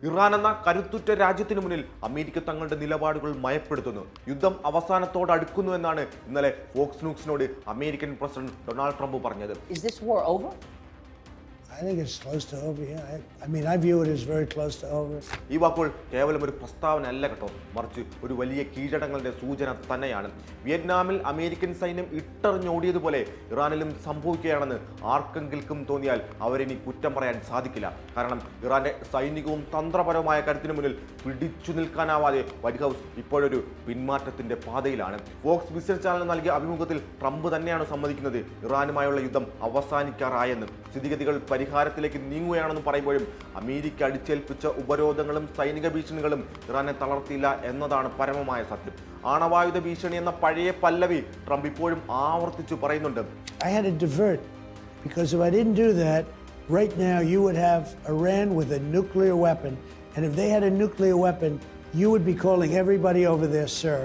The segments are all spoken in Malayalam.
ഇറാൻ എന്ന കരുത്തുറ്റ രാജ്യത്തിന് മുന്നിൽ അമേരിക്ക തങ്ങളുടെ നിലപാടുകൾ മയപ്പെടുത്തുന്നു. യുദ്ധം അവസാനത്തോട് അടുക്കുന്നു എന്നാണ് ഇന്നലെ ഫോക്സ് ന്യൂസിനോട് അമേരിക്കൻ പ്രസിഡന്റ് ഡൊണാൾഡ് ട്രംപ് പറഞ്ഞത്. Is this war over? I think it's close to over, yeah. I view it as very close to over. ഈ വാക്കുകൾ കേവലം ഒരു പ്രസ്താവന അല്ല കേട്ടോ, മറിച്ച് ഒരു വലിയ കീഴടങ്ങളുടെ സൂചന തന്നെയാണ്. വിയറ്റ്നാമിൽ അമേരിക്കൻ സൈന്യം ഇട്ടെറിഞ്ഞോടിയതുപോലെ ഇറാനിലും സംഭവിക്കുകയാണെന്ന് ആർക്കെങ്കിലും തോന്നിയാൽ അവരിനി കുറ്റം പറയാൻ സാധിക്കില്ല. കാരണം ഇറാന്റെ സൈനികവും തന്ത്രപരവുമായ കരുത്തിനു മുന്നിൽ പിടിച്ചു നിൽക്കാനാവാതെ വൈറ്റ് ഹൗസ് ഇപ്പോഴൊരു പിന്മാറ്റത്തിന്റെ പാതയിലാണ്. ഫോക്സ് ബിസിനസ് ചാനൽ നൽകിയ അഭിമുഖത്തിൽ ട്രംപ് തന്നെയാണ് സമ്മതിക്കുന്നത് ഇറാനുമായുള്ള യുദ്ധം അവസാനിക്കാറായെന്ന്. സ്ഥിതിഗതികൾ പരിഹാരത്തിലേക്ക് നീങ്ങുകയാണെന്ന് പറയുമ്പോഴും അമേരിക്ക അടിച്ചേൽപ്പിച്ച ഉപരോധങ്ങളും സൈനിക ഭീഷണികളും ഇറാനെ തളർത്തിയില്ല എന്നതാണ് പരമമായ സത്യം. ആണവായുധ ഭീഷണി എന്ന പഴയ പല്ലവി ട്രംപ് ഇപ്പോഴും ആവർത്തിച്ചു പറയുന്നുണ്ട്. I had to divert because if I didn't do that, right now you would have Iran with a nuclear weapon, and if they had a nuclear weapon, you would be calling everybody over there, sir.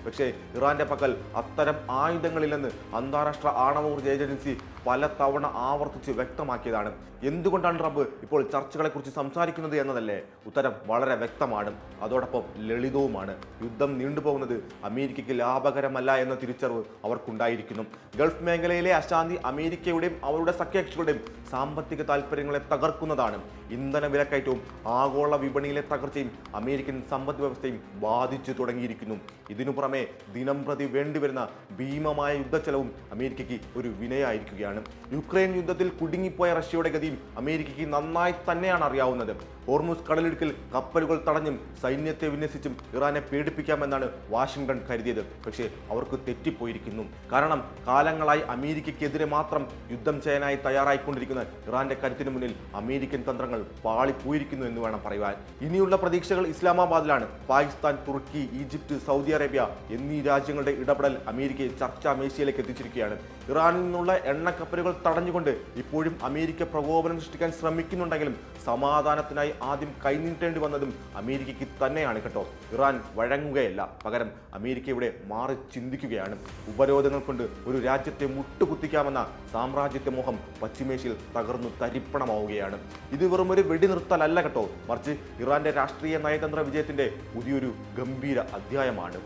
പക്ഷേ ഇറാന്റെ പക്കൽ അത്തരം ആയുധങ്ങളില്ലെന്ന് അന്താരാഷ്ട്ര ആണവോർജ്ജ ഏജൻസി പല തവണ ആവർത്തിച്ച് വ്യക്തമാക്കിയതാണ്. എന്തുകൊണ്ടാണ് ട്രംപ് ഇപ്പോൾ ചർച്ചകളെക്കുറിച്ച് സംസാരിക്കുന്നത് എന്നതല്ലേ? ഉത്തരം വളരെ വ്യക്തമാണ്, അതോടൊപ്പം ലളിതവുമാണ്. യുദ്ധം നീണ്ടുപോകുന്നത് അമേരിക്കയ്ക്ക് ലാഭകരമല്ല എന്ന തിരിച്ചറിവ് അവർക്കുണ്ടായിരിക്കുന്നു. ഗൾഫ് മേഖലയിലെ അശാന്തി അമേരിക്കയുടെയും അവരുടെ സഖ്യകക്ഷികളുടെയും സാമ്പത്തിക താൽപ്പര്യങ്ങളെ തകർക്കുന്നതാണ്. ഇന്ധന വിലക്കയറ്റവും ആഗോള വിപണിയിലെ തകർച്ചയും അമേരിക്കൻ സമ്പദ് വ്യവസ്ഥയും ബാധിച്ചു തുടങ്ങിയിരിക്കുന്നു. ഇതിനു പുറമെ ദിനം പ്രതി വേണ്ടിവരുന്ന ഭീമമായ യുദ്ധച്ചെലവും അമേരിക്കയ്ക്ക് ഒരു വിനയായിരിക്കുകയാണ്. യുക്രൈൻ യുദ്ധത്തിൽ കുടുങ്ങിപ്പോയ റഷ്യയുടെ ഗതിയും അമേരിക്കയ്ക്ക് നന്നായി തന്നെയാണ് അറിയാവുന്നത്. ഹോർമുസ് കടലിടുക്കിൽ കപ്പലുകൾ തടഞ്ഞും സൈന്യത്തെ വിന്യസിച്ചും ഇറാനെ പേടിപ്പിക്കാമെന്നാണ് വാഷിംഗ്ടൺ കരുതിയത്. പക്ഷേ അവർക്ക് തെറ്റിപ്പോയിരിക്കുന്നു. കാരണം കാലങ്ങളായി അമേരിക്കയ്ക്കെതിരെ മാത്രം യുദ്ധം ചെയ്യാനായി തയ്യാറായിക്കൊണ്ടിരിക്കുന്ന ഇറാന്റെ കരുത്തിന് മുന്നിൽ അമേരിക്കൻ തന്ത്രങ്ങൾ പാളിപ്പോയിരിക്കുന്നു എന്ന് വേണം പറയുവാൻ. ഇനിയുള്ള പ്രതീക്ഷകൾ ഇസ്ലാമാബാദിലാണ്. പാകിസ്ഥാൻ, തുർക്കി, ഈജിപ്ത്, സൗദി അറേബ്യ എന്നീ രാജ്യങ്ങളുടെ ഇടപെടൽ അമേരിക്കയെ ചർച്ചാ മേശയിലേക്ക് എത്തിച്ചിരിക്കുകയാണ്. ഇറാനിൽ നിന്നുള്ള എണ്ണക്കപ്പലുകൾ തടഞ്ഞുകൊണ്ട് ഇപ്പോഴും അമേരിക്ക പ്രകോപനം സൃഷ്ടിക്കാൻ ശ്രമിക്കുന്നുണ്ടെങ്കിലും സമാധാനത്തിനായി ആദ്യം കൈനീട്ടേണ്ടി വന്നതും അമേരിക്കയ്ക്ക് തന്നെയാണ് കേട്ടോ. ഇറാൻ വഴങ്ങുകയല്ല, പകരം അമേരിക്ക ഇവിടെ മാറി ചിന്തിക്കുകയാണ്. ഉപരോധങ്ങൾ കൊണ്ട് ഒരു രാജ്യത്തെ മുട്ടുകുത്തിക്കാമെന്ന സാമ്രാജ്യത്വ മോഹം പശ്ചിമേഷ്യയിൽ തകർന്നു തരിപ്പണമാവുകയാണ്. ഇത് വെറും ഒരു വെടിനിർത്തലല്ല കേട്ടോ, മറിച്ച് ഇറാന്റെ രാഷ്ട്രീയ നയതന്ത്ര വിജയത്തിന്റെ പുതിയൊരു ഗംഭീര അധ്യായമാണ്.